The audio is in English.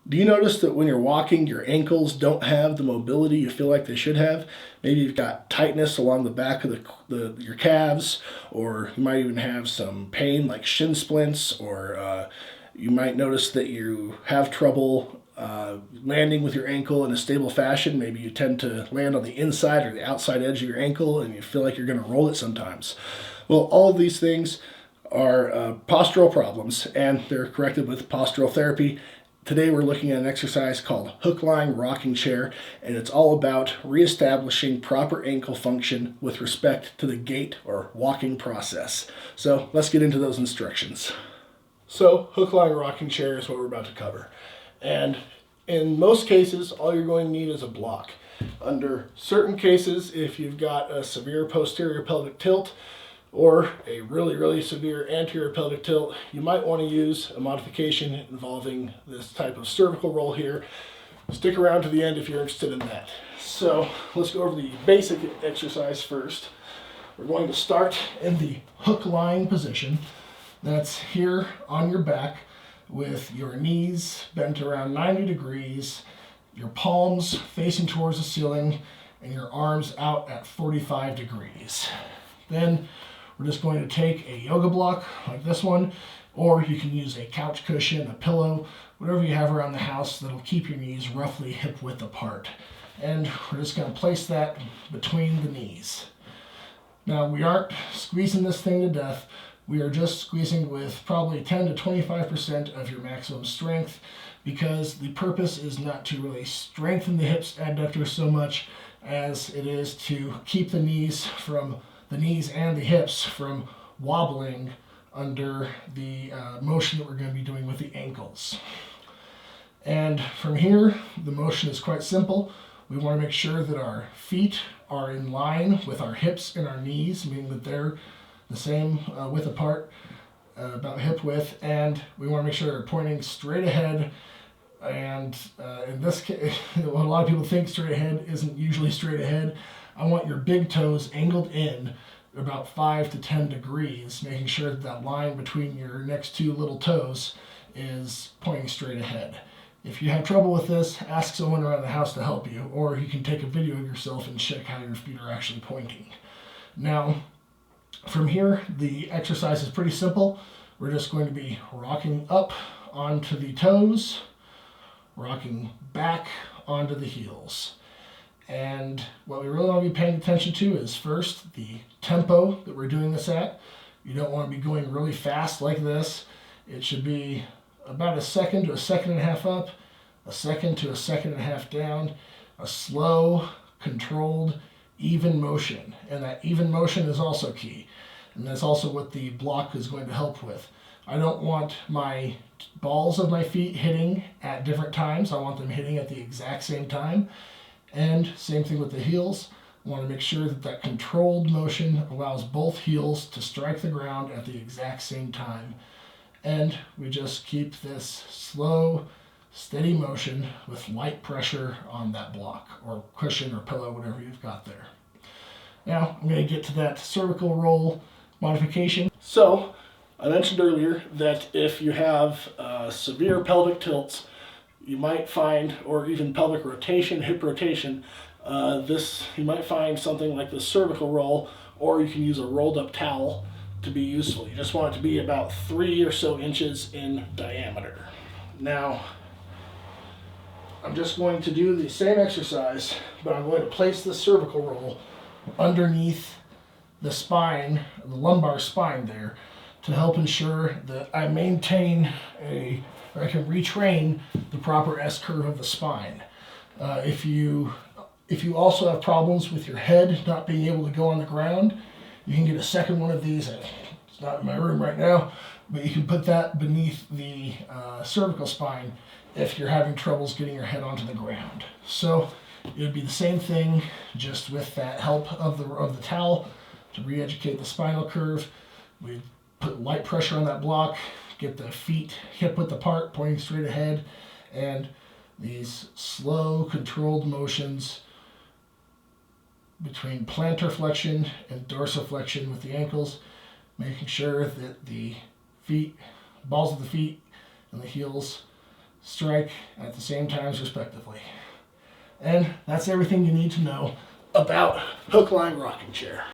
Do you notice that when you're walking, your ankles don't have the mobility you feel like they should have? Maybe you've got tightness along the back of your calves, or you might even have some pain like shin splints, or you might notice that you have trouble landing with your ankle in a stable fashion. Maybe you tend to land on the inside or the outside edge of your ankle and you feel like you're going to roll it sometimes. Well, all of these things are postural problems, and they're corrected with postural therapy. Today we're looking at an exercise called Hooklying Rocking Chair, and it's all about reestablishing proper ankle function with respect to the gait or walking process. So let's get into those instructions. So Hooklying Rocking Chair is what we're about to cover. And in most cases, all you're going to need is a block. Under certain cases, if you've got a severe posterior pelvic tilt, or a really severe anterior pelvic tilt, you might want to use a modification involving this type of cervical roll here. Stick around to the end if you're interested in that. So let's go over the basic exercise first. We're going to start in the hook lying position. That's here on your back with your knees bent around 90 degrees, your palms facing towards the ceiling, and your arms out at 45 degrees. Then we're just going to take a yoga block like this one, or you can use a couch cushion, a pillow, whatever you have around the house that'll keep your knees roughly hip width apart. And we're just going to place that between the knees. Now, we aren't squeezing this thing to death. We are just squeezing with probably 10 to 25% of your maximum strength, because the purpose is not to really strengthen the hips adductors so much as it is to keep the knees and the hips from wobbling under the motion that we're going to be doing with the ankles. And from here, the motion is quite simple. We want to make sure that our feet are in line with our hips and our knees, meaning that they're the same width apart, about hip width, and we want to make sure they're pointing straight ahead. And in this case, a lot of people think straight ahead isn't usually straight ahead. I want your big toes angled in about 5 to 10 degrees, making sure that that line between your next two little toes is pointing straight ahead. If you have trouble with this, ask someone around the house to help you, or you can take a video of yourself and check how your feet are actually pointing. Now, from here, the exercise is pretty simple. We're just going to be rocking up onto the toes, rocking back onto the heels. And what we really want to be paying attention to is first the tempo that we're doing this at. You don't want to be going really fast like this. It should be about a second to a second and a half up, a second to a second and a half down, a slow, controlled, even motion. And that even motion is also key. And that's also what the block is going to help with. I don't want my balls of my feet hitting at different times. I want them hitting at the exact same time. And same thing with the heels. I want to make sure that that controlled motion allows both heels to strike the ground at the exact same time. And we just keep this slow, steady motion with light pressure on that block or cushion or pillow, whatever you've got there. Now I'm going to get to that cervical roll modification. So I mentioned earlier that if you have severe pelvic tilts, you might find, or even pelvic rotation, hip rotation, you might find something like the cervical roll, or you can use a rolled up towel to be useful. You just want it to be about 3 or so inches in diameter. Now, I'm just going to do the same exercise, but I'm going to place the cervical roll underneath the spine, the lumbar spine there, to help ensure that I maintain I can retrain the proper S-curve of the spine. If you also have problems with your head not being able to go on the ground, you can get a second one of these. It's not in my room right now, but you can put that beneath the cervical spine if you're having troubles getting your head onto the ground. So it would be the same thing, just with that help of the towel to re-educate the spinal curve. We put light pressure on that block, get the feet hip width apart, pointing straight ahead, and these slow, controlled motions between plantar flexion and dorsiflexion with the ankles, making sure that the balls of the feet and the heels strike at the same times respectively. And that's everything you need to know about Hooklying rocking chair.